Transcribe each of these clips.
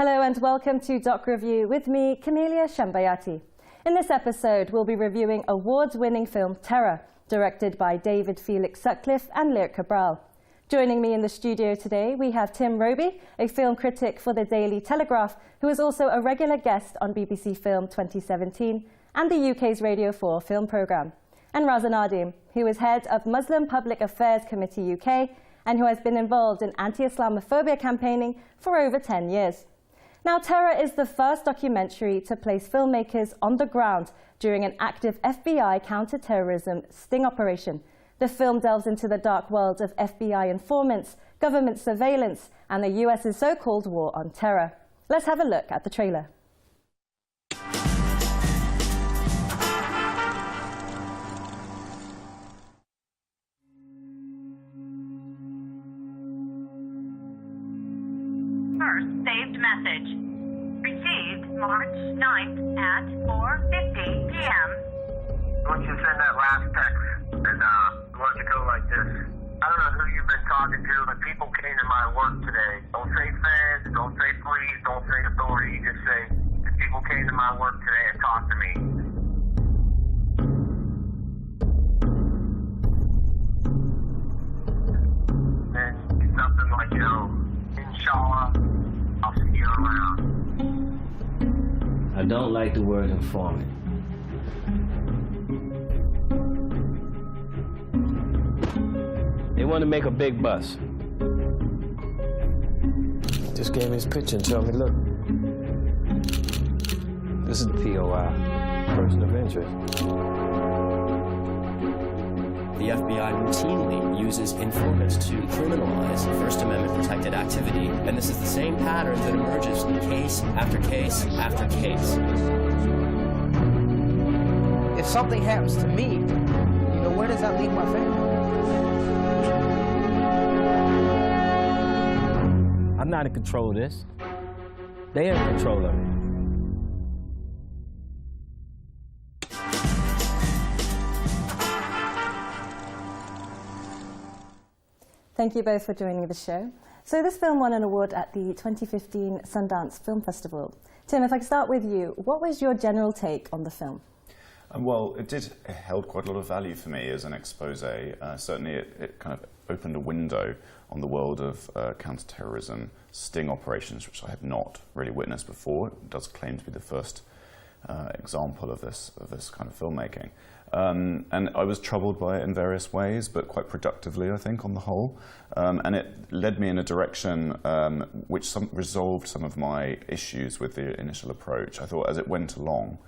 Hello and welcome to Doc Review with me, Camelia Shambayati. In this episode, we'll be reviewing awards-winning film Terror, directed by David Felix Sutcliffe and Lyric Cabral. Joining me in the studio today, we have Tim Roby, a film critic for the Daily Telegraph, who is also a regular guest on BBC Film 2017 and the UK's Radio 4 film programme, and Raza Nadim, who is head of Muslim Public Affairs Committee UK and who has been involved in anti-Islamophobia campaigning for over 10 years. Now, Terror is the first documentary to place filmmakers on the ground during an active FBI counter-terrorism sting operation. The film delves into the dark world of FBI informants, government surveillance, and the US's so-called war on terror. Let's have a look at the trailer. First saved message. Received March 9th at 4:50 p.m. Once you send that last text, and let it go like this. I don't know who you've been talking to, but people came to my work today. Don't say feds, don't say police, don't say authority. Just say people came to my work today and talked to me. And something like, inshallah, I'll see you around. I don't like the word informant. They want to make a big bus. Just gave me his picture and told me, look, this is the POI, person of interest. The FBI routinely uses informants to criminalize First Amendment protected activity, and this is the same pattern that emerges case after case after case. If something happens to me, where does that leave my family? I'm not in control of this. They are in control of it. Thank you both for joining the show. So this film won an award at the 2015 Sundance Film Festival. Tim, if I could start with you, what was your general take on the film? Well, it held quite a lot of value for me as an expose. Certainly it kind of opened a window on the world of counter-terrorism sting operations, which I had not really witnessed before. It does claim to be the first example of this kind of filmmaking. And I was troubled by it in various ways, but quite productively, I think, on the whole. And it led me in a direction which resolved some of my issues with the initial approach. I thought as it went along,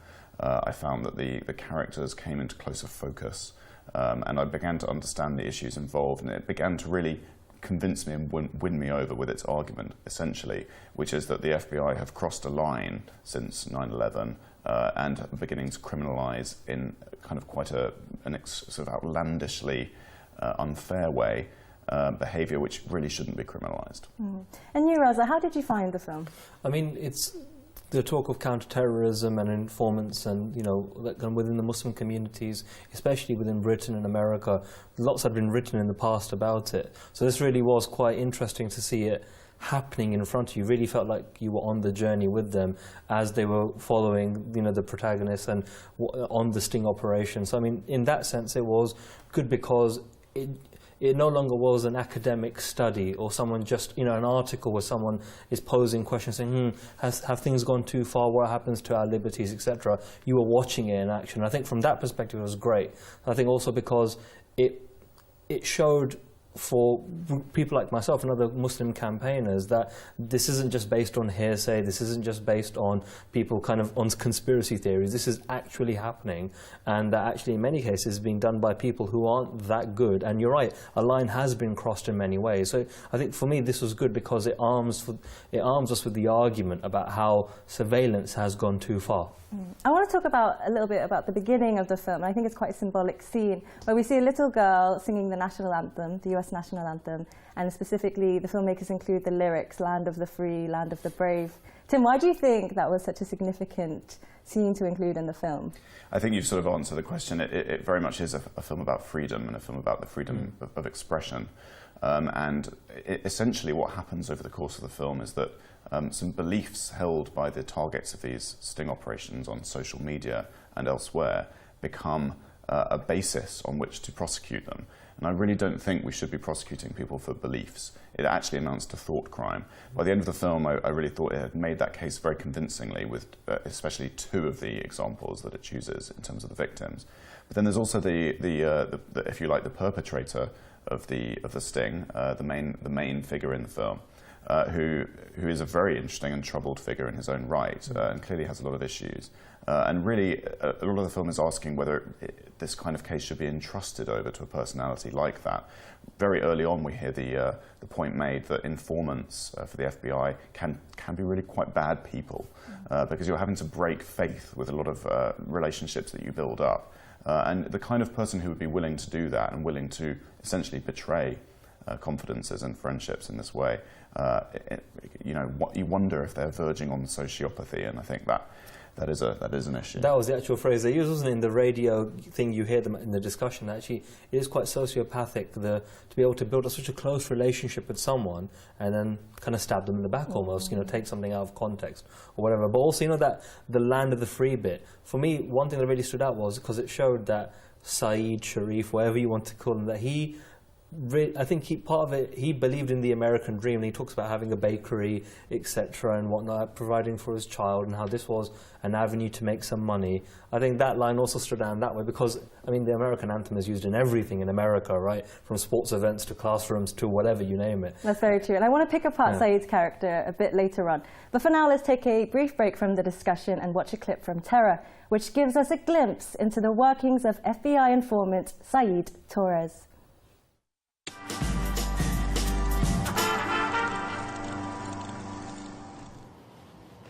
I found that the characters came into closer focus, and I began to understand the issues involved, and it began to really convince me and win me over with its argument, essentially, which is that the FBI have crossed a line since 9/11 and are beginning to criminalise in kind of quite an sort of outlandishly unfair way behaviour which really shouldn't be criminalised. Mm. And you, Raza, how did you find the film? I mean, it's the talk of counter-terrorism and informants and, within the Muslim communities, especially within Britain and America, lots had been written in the past about it. So this really was quite interesting to see it happening in front of you. Really felt like you were on the journey with them as they were following, the protagonists and on the sting operation. So, I mean, in that sense, it was good because it no longer was an academic study or someone just, an article where someone is posing questions saying, have things gone too far? What happens to our liberties, etc.? You were watching it in action. I think from that perspective it was great. I think also because it showed for people like myself and other Muslim campaigners that this isn't just based on hearsay, this isn't just based on people kind of on conspiracy theories, this is actually happening, and that actually in many cases being done by people who aren't that good. And you're right, a line has been crossed in many ways. So I think for me this was good because it arms us with the argument about how surveillance has gone too far. I want to talk a little bit about the beginning of the film. I think it's quite a symbolic scene where we see a little girl singing the national anthem, the US national anthem, and specifically the filmmakers include the lyrics, land of the free, land of the brave. Tim, why do you think that was such a significant scene to include in the film? I think you've sort of answered the question. It very much is a film about freedom and a film about the freedom of expression. Essentially what happens over the course of the film is that some beliefs held by the targets of these sting operations on social media and elsewhere become a basis on which to prosecute them. And I really don't think we should be prosecuting people for beliefs. It actually amounts to thought crime. By the end of the film, I really thought it had made that case very convincingly with especially two of the examples that it chooses in terms of the victims. But then there's also the if you like, the perpetrator of the sting, the main figure in the film, who is a very interesting and troubled figure in his own right, and clearly has a lot of issues. And really, a lot of the film is asking whether this kind of case should be entrusted over to a personality like that. Very early on, we hear the point made that informants for the FBI can be really quite bad people, because you're having to break faith with a lot of relationships that you build up. And the kind of person who would be willing to do that and willing to essentially betray confidences and friendships in this way, you wonder if they're verging on sociopathy, and I think that is an issue. That was the actual phrase they used, wasn't it? In the radio thing, you hear them in the discussion. Actually, it is quite sociopathic to be able to build such a close relationship with someone and then kind of stab them in the back almost, take something out of context or whatever. But also, that the land of the free bit. For me, one thing that really stood out was because it showed that Saeed, Sharif, whatever you want to call him, that I think he believed in the American dream, and he talks about having a bakery, etc. and whatnot, providing for his child, and how this was an avenue to make some money. I think that line also stood out that way because, the American anthem is used in everything in America, right? From sports events to classrooms to whatever, you name it. That's very true. And I want to pick apart Saeed's character a bit later on. But for now, let's take a brief break from the discussion and watch a clip from Terror, which gives us a glimpse into the workings of FBI informant Saeed Torres.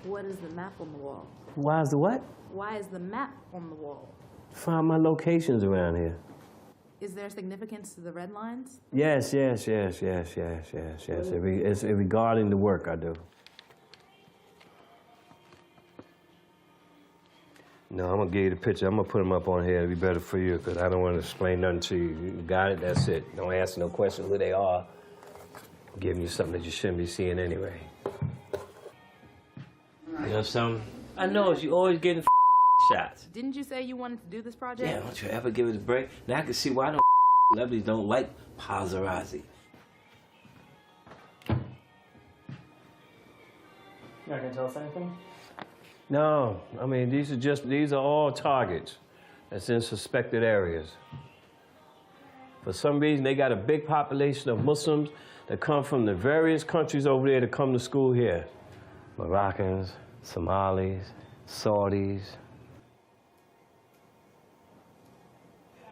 What is the map on the wall? Why is the what? Why is the map on the wall? Find my locations around here. Is there significance to the red lines? Yes. It's regarding the work I do. No, I'm gonna give you the picture. I'm gonna put them up on here. It'll be better for you because I don't want to explain nothing to you. You got it, that's it. Don't ask no questions who they are. I'm giving you something that you shouldn't be seeing anyway. You know something? I know, you always getting shots. Didn't you say you wanted to do this project? Yeah, don't you ever give it a break? Now I can see why celebrities don't like paparazzi. You not gonna tell us anything? No, these are all targets that's in suspected areas. For some reason, they got a big population of Muslims that come from the various countries over there to come to school here. Moroccans, Somalis, Saudis.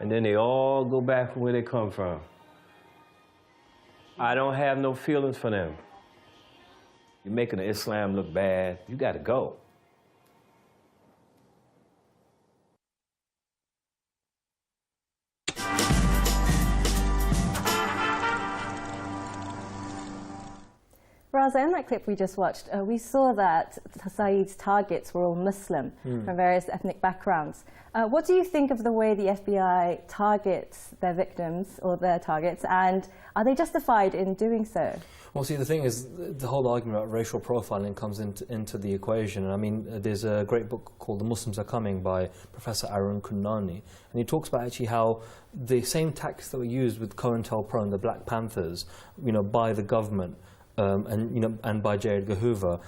And then they all go back from where they come from. I don't have no feelings for them. You're making the Islam look bad. You got to go. Raza, in that clip we just watched, we saw that Saeed's targets were all Muslim from various ethnic backgrounds. What do you think of the way the FBI targets their victims or their targets, and are they justified in doing so? Well, see, the thing is, the whole argument about racial profiling comes into the equation. And there's a great book called The Muslims Are Coming by Professor Arun Kundnani, and he talks about actually how the same tactics that were used with COINTELPRO and the Black Panthers, by the government, and by J. Edgar Hoover,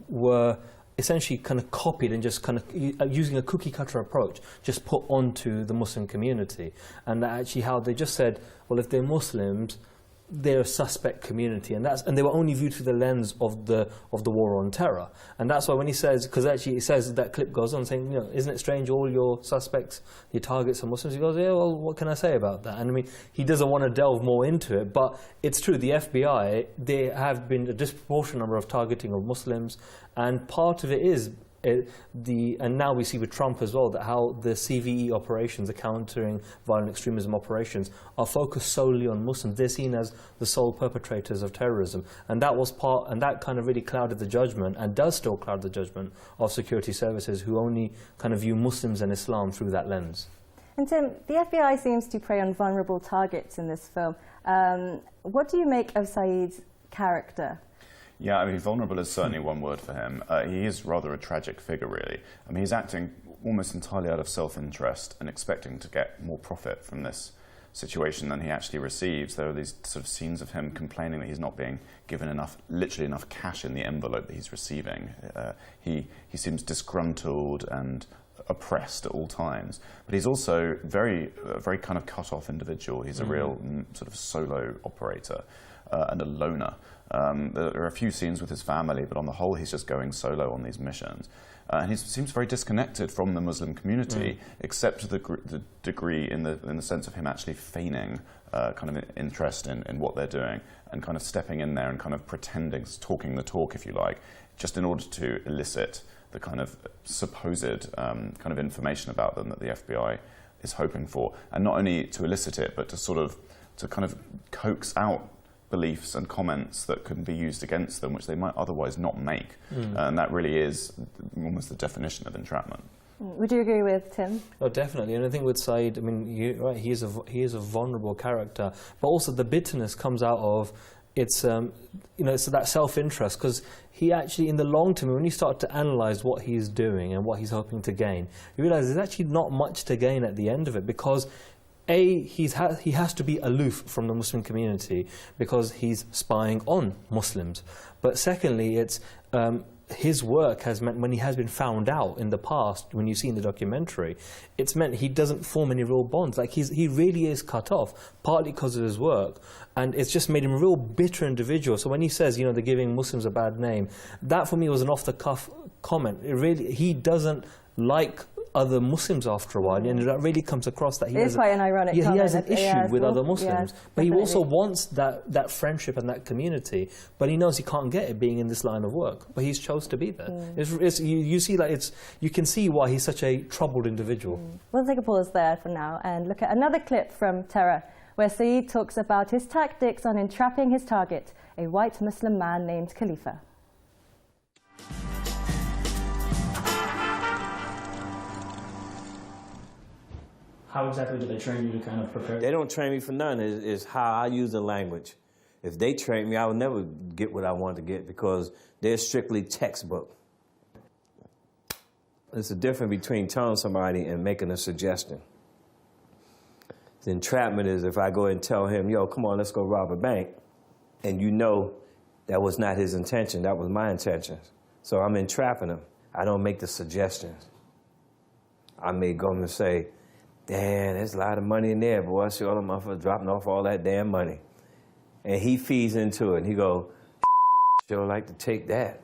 were essentially copied and just using a cookie cutter approach, just put onto the Muslim community. And actually how they just said, well, if they're Muslims, they're a suspect community, and they were only viewed through the lens of the war on terror. And that's why when he says, because actually he says, that clip goes on saying, isn't it strange all your suspects, your targets are Muslims? He goes, yeah, well, what can I say about that? And he doesn't want to delve more into it, but it's true, the FBI, there have been a disproportionate number of targeting of Muslims, and part of it is and now we see with Trump as well, that how the CVE operations, the countering violent extremism operations, are focused solely on Muslims. They're seen as the sole perpetrators of terrorism, and that kind of really clouded the judgment, and does still cloud the judgment of security services, who only view Muslims and Islam through that lens. And Tim, the FBI seems to prey on vulnerable targets in this film. What do you make of Saeed's character? Yeah, I mean, vulnerable is certainly one word for him. He is rather a tragic figure, really. I mean, he's acting almost entirely out of self-interest and expecting to get more profit from this situation than he actually receives. There are these sort of scenes of him complaining that he's not being given enough, literally enough cash in the envelope that he's receiving. He seems disgruntled and oppressed at all times, but he's also a very kind of cut-off individual. He's a real sort of solo operator and a loner. There are a few scenes with his family, but on the whole, he's just going solo on these missions. And he seems very disconnected from the Muslim community, except to the degree in the sense of him actually feigning kind of interest in what they're doing and kind of stepping in there and kind of pretending, talking the talk, if you like, just in order to elicit the kind of supposed kind of information about them that the FBI is hoping for. And not only to elicit it, but to kind of coax out beliefs and comments that can be used against them, which they might otherwise not make. And that really is almost the definition of entrapment. Would you agree with Tim? Oh, definitely. And I think with Saeed, I mean, he is a vulnerable character, but also the bitterness comes out of it's it's that self-interest, because he actually, in the long term, when you start to analyse what he's doing and what he's hoping to gain, you realise there's actually not much to gain at the end of it, because he has to be aloof from the Muslim community because he's spying on Muslims. But secondly, it's his work has meant, when he has been found out in the past, when you see in the documentary, it's meant he doesn't form any real bonds. Like he really is cut off, partly because of his work, and it's just made him a real bitter individual. So when he says, they're giving Muslims a bad name, that for me was an off-the-cuff comment. He doesn't like other Muslims after a while, and that really comes across that he has quite an ironic comment. He has an issue with other Muslims, but he also definitely wants that friendship and that community, but he knows he can't get it being in this line of work, but he's chose to be there. You see, you can see why he's such a troubled individual. We'll take a pause there for now and look at another clip from Terror, where Saeed talks about his tactics on entrapping his target, a white Muslim man named Khalifa. How exactly do they train you to kind of prepare? They don't train me for nothing. It's how I use the language. If they train me, I would never get what I want to get because they're strictly textbook. There's a difference between telling somebody and making a suggestion. The entrapment is if I go and tell him, yo, come on, let's go rob a bank, and that was not his intention, that was my intention. So I'm entrapping him. I don't make the suggestions. I may go and say, damn, there's a lot of money in there, boy. I see all the motherfuckers dropping off all that damn money. And he feeds into it, and he go, sure like to take that.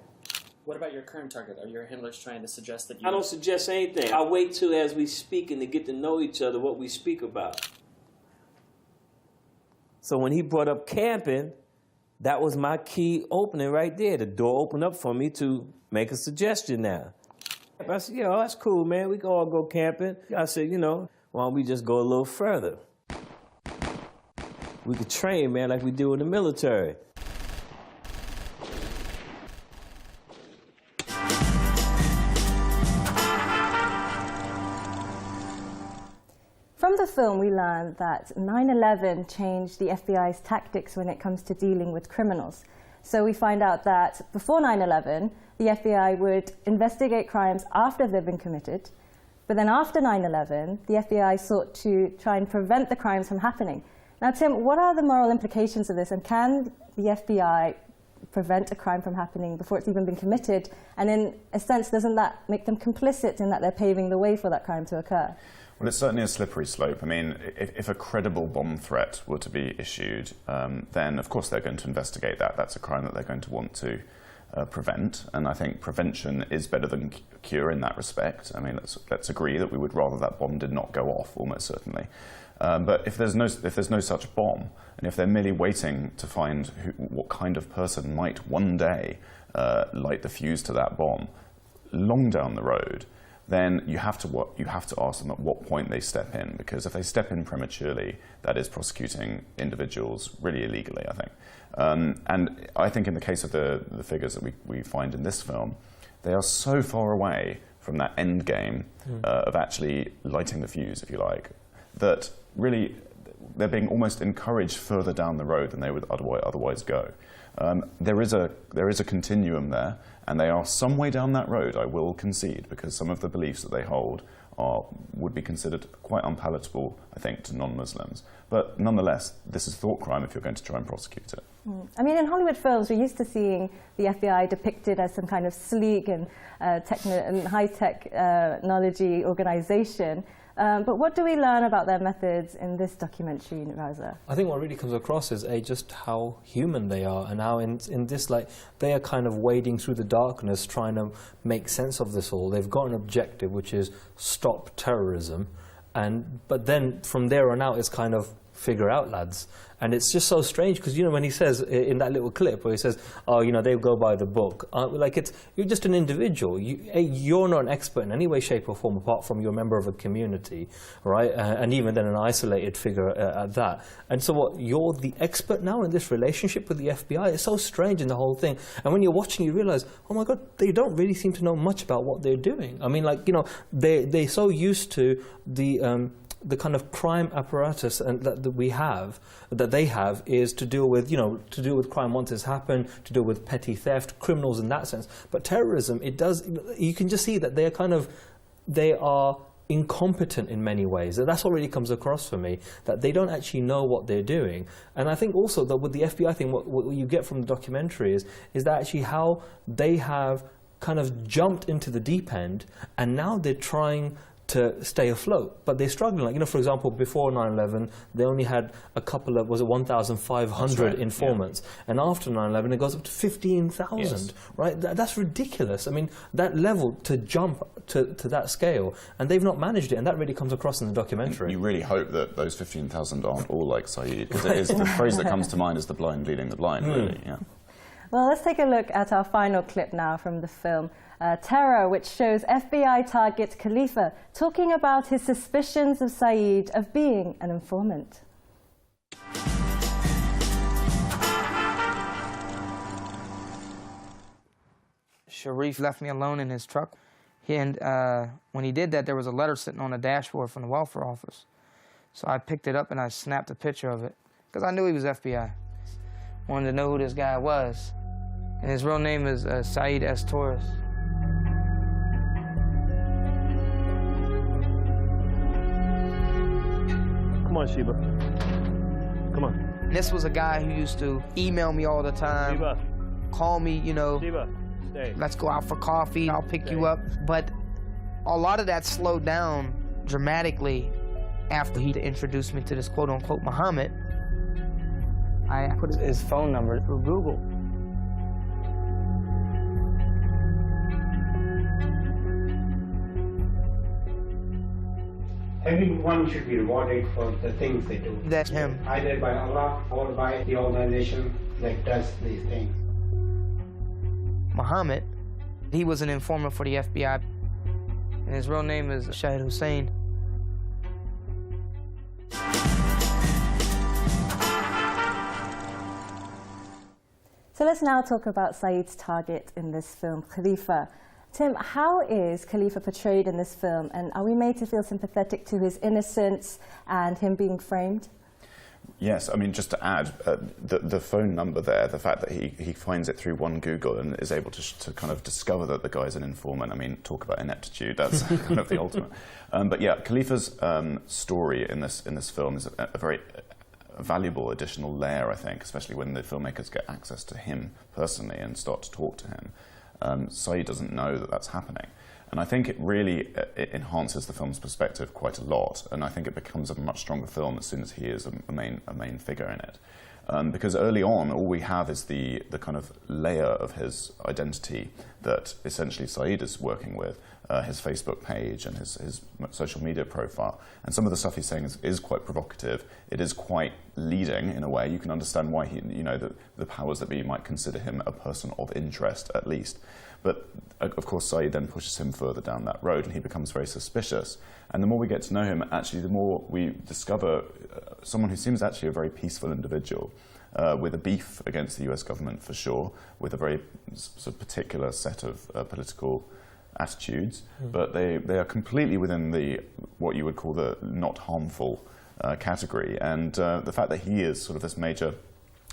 What about your current target? Are your handlers trying to suggest that you... I don't suggest anything. I wait till as we speak and to get to know each other what we speak about. So when he brought up camping, that was my key opening right there. The door opened up for me to make a suggestion now. I said, that's cool, man. We can all go camping. I said, why don't we just go a little further? We could train, man, like we do in the military. From the film, we learned that 9/11 changed the FBI's tactics when it comes to dealing with criminals. So we find out that before 9/11, the FBI would investigate crimes after they've been committed. But then after 9/11, the FBI sought to try and prevent the crimes from happening. Now, Tim, what are the moral implications of this? And can the FBI prevent a crime from happening before it's even been committed? And in a sense, doesn't that make them complicit in that they're paving the way for that crime to occur? Well, it's certainly a slippery slope. I mean, if a credible bomb threat were to be issued, then of course they're going to investigate that. That's a crime that they're going to want to prevent, and I think prevention is better than cure in that respect. I mean, let's agree that we would rather that bomb did not go off, almost certainly. But if there's no such bomb, and if they're merely waiting to find what kind of person might one day light the fuse to that bomb, long down the road, then you have to ask them at what point they step in, because if they step in prematurely, that is prosecuting individuals really illegally, I think. And I think in the case of the figures that we find in this film, they are so far away from that end game of actually lighting the fuse, if you like, that really they're being almost encouraged further down the road than they would otherwise go. There is a continuum there, and they are some way down that road, I will concede, because some of the beliefs that they hold would be considered quite unpalatable, I think, to non-Muslims. But nonetheless, this is thought crime if you're going to try and prosecute it. I mean, in Hollywood films, we're used to seeing the FBI depicted as some kind of sleek and high-tech technology organization. But what do we learn about their methods in this documentary, Raza? I think what really comes across is just how human they are, and how in this, like, they are kind of wading through the darkness trying to make sense of this all. They've got an objective, which is stop terrorism, but then from there on out it's kind of figure out, lads. And it's just so strange because, you know, when he says in that little clip where he says, oh, you know, they go by the book, like, you're just an individual. You're not an expert in any way, shape or form apart from you're a member of a community, right? And even then an isolated figure at that. And so what, you're the expert now in this relationship with the FBI? It's so strange in the whole thing. And when you're watching, you realize, oh my God, they don't really seem to know much about what they're doing. I mean, like, you know, they're so used to the kind of crime apparatus that they have is to deal with, you know, to deal with crime once it's happened, to deal with petty theft, criminals in that sense. But terrorism, you can just see that they are incompetent in many ways. And that's what really comes across for me, that they don't actually know what they're doing. And I think also that with the FBI thing, what you get from the documentary is that actually how they have kind of jumped into the deep end, and now they're trying to stay afloat, but they're struggling. Like, you know, for example, before 9/11, they only had a couple of, 1,500 informants, and after 9/11, it goes up to 15,000. Yes. Right? That's ridiculous. I mean, that level to jump to that scale, and they've not managed it, and that really comes across in the documentary. You really hope that those 15,000 aren't all like Saeed, because it is the phrase that comes to mind is the blind leading the blind, really. Yeah. Well, let's take a look at our final clip now from the film. Terror, which shows FBI target Khalifa talking about his suspicions of Saeed of being an informant. Sharif left me alone in his truck. And when he did that, there was a letter sitting on the dashboard from the welfare office. So I picked it up and I snapped a picture of it, because I knew he was FBI. Wanted to know who this guy was. And his real name is Saeed S. Torres. Come on, Sheba. Come on. And this was a guy who used to email me all the time, Sheba. Call me, you know, Sheba, stay. Let's go out for coffee, I'll pick you up. But a lot of that slowed down dramatically after he introduced me to this quote-unquote Muhammad. I put his phone number through Google. Everyone should be rewarded for the things they do. That's him. Either by Allah or by the organization that does these things. Muhammad, he was an informant for the FBI, and his real name is Shahid Hussein. So let's now talk about Saeed's target in this film, Khalifa. Tim, how is Khalifa portrayed in this film, and are we made to feel sympathetic to his innocence and him being framed? Yes, I mean, just to add, the phone number there, the fact that he finds it through one Google and is able to kind of discover that the guy's an informant, I mean, talk about ineptitude, that's kind of the ultimate. But yeah, Khalifa's story in this film is a very valuable additional layer, I think, especially when the filmmakers get access to him personally and start to talk to him. Saeed doesn't know that that's happening. And I think it really enhances the film's perspective quite a lot, and I think it becomes a much stronger film as soon as he is a main figure in it. Because early on, all we have is the kind of layer of his identity that essentially Saeed is working with, his Facebook page and his social media profile. And some of the stuff he's saying is quite provocative. It is quite leading in a way. You can understand why the powers that be might consider him a person of interest, at least. But of course, Saeed then pushes him further down that road, and he becomes very suspicious. And the more we get to know him, actually, the more we discover someone who seems actually a very peaceful individual, with a beef against the US government for sure, with a very sort of particular set of political attitudes, but they are completely within the what you would call the not harmful category. And the fact that he is sort of this major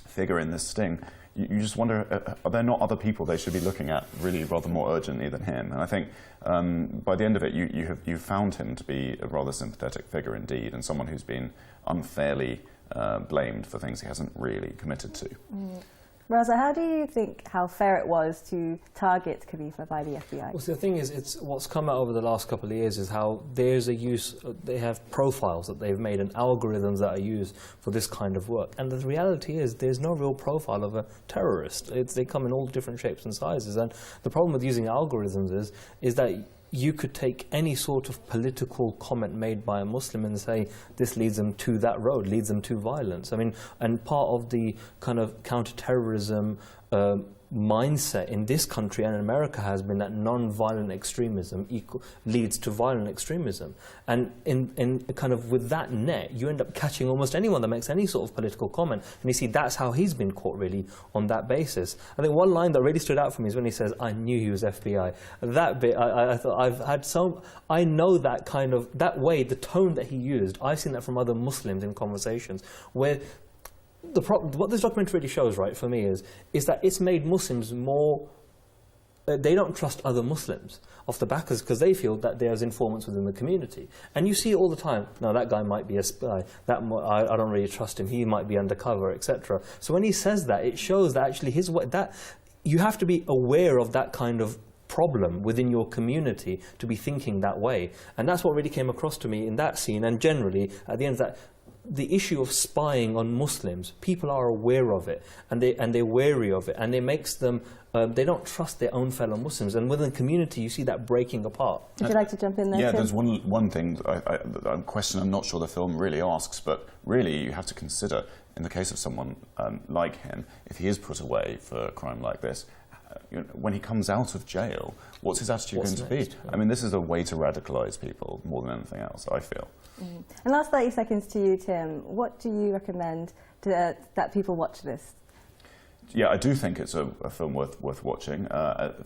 figure in this sting, you just wonder, are there not other people they should be looking at really rather more urgently than him? And I think by the end of it, you found him to be a rather sympathetic figure indeed, and someone who's been unfairly blamed for things he hasn't really committed to. Raza, how do you think how fair it was to target Khalifa by the FBI? Well, so the thing is, it's what's come out over the last couple of years is how there's a use, they have profiles that they've made and algorithms that are used for this kind of work. And the reality is there's no real profile of a terrorist. They come in all different shapes and sizes. And the problem with using algorithms is that you could take any sort of political comment made by a Muslim and say this leads them to that road, leads them to violence. I mean, and part of the kind of counter-terrorism mindset in this country and in America has been that non-violent extremism leads to violent extremism. And in kind of with that net, you end up catching almost anyone that makes any sort of political comment. And you see, that's how he's been caught, really, on that basis. I think one line that really stood out for me is when he says, "I knew he was FBI." That bit, I thought, I know that kind of, that way, the tone that he used, I've seen that from other Muslims in conversations, where what this documentary really shows, right, for me, is that it's made Muslims more, they don't trust other Muslims off the back, because they feel that there's informants within the community. And you see it all the time. No, that guy might be a spy. I don't really trust him. He might be undercover, etc. So when he says that, it shows that actually you have to be aware of that kind of problem within your community to be thinking that way. And that's what really came across to me in that scene. And generally, at the end of that, the issue of spying on Muslims, people are aware of it, and they're wary of it, and it makes them, they don't trust their own fellow Muslims. And within the community, you see that breaking apart. Would you like to jump in there, Yeah, Tim? there's one thing, a question I'm not sure the film really asks, but really you have to consider, in the case of someone like him, if he is put away for a crime like this, when he comes out of jail, what's his attitude going to be? I mean, this is a way to radicalise people more than anything else, I feel. And last 30 seconds to you, Tim. What do you recommend that people watch this? Yeah, I do think it's a film worth watching.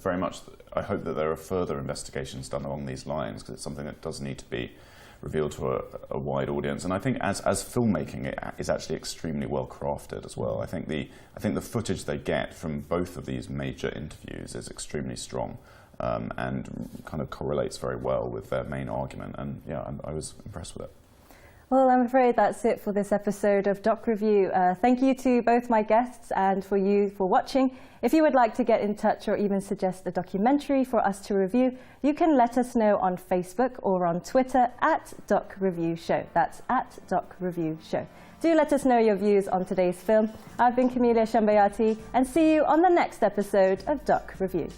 Very much, I hope that there are further investigations done along these lines, because it's something that does need to be revealed to a wide audience. And I think as filmmaking, it is actually extremely well crafted as well. I think the footage they get from both of these major interviews is extremely strong. And kind of correlates very well with their main argument, and yeah, I was impressed with it. Well, I'm afraid that's it for this episode of Doc Review. Thank you to both my guests and for you for watching. If you would like to get in touch or even suggest a documentary for us to review, you can let us know on Facebook or on Twitter @DocReviewShow. That's @DocReviewShow. Do let us know your views on today's film. I've been Camelia Shambayati, and see you on the next episode of Doc Review.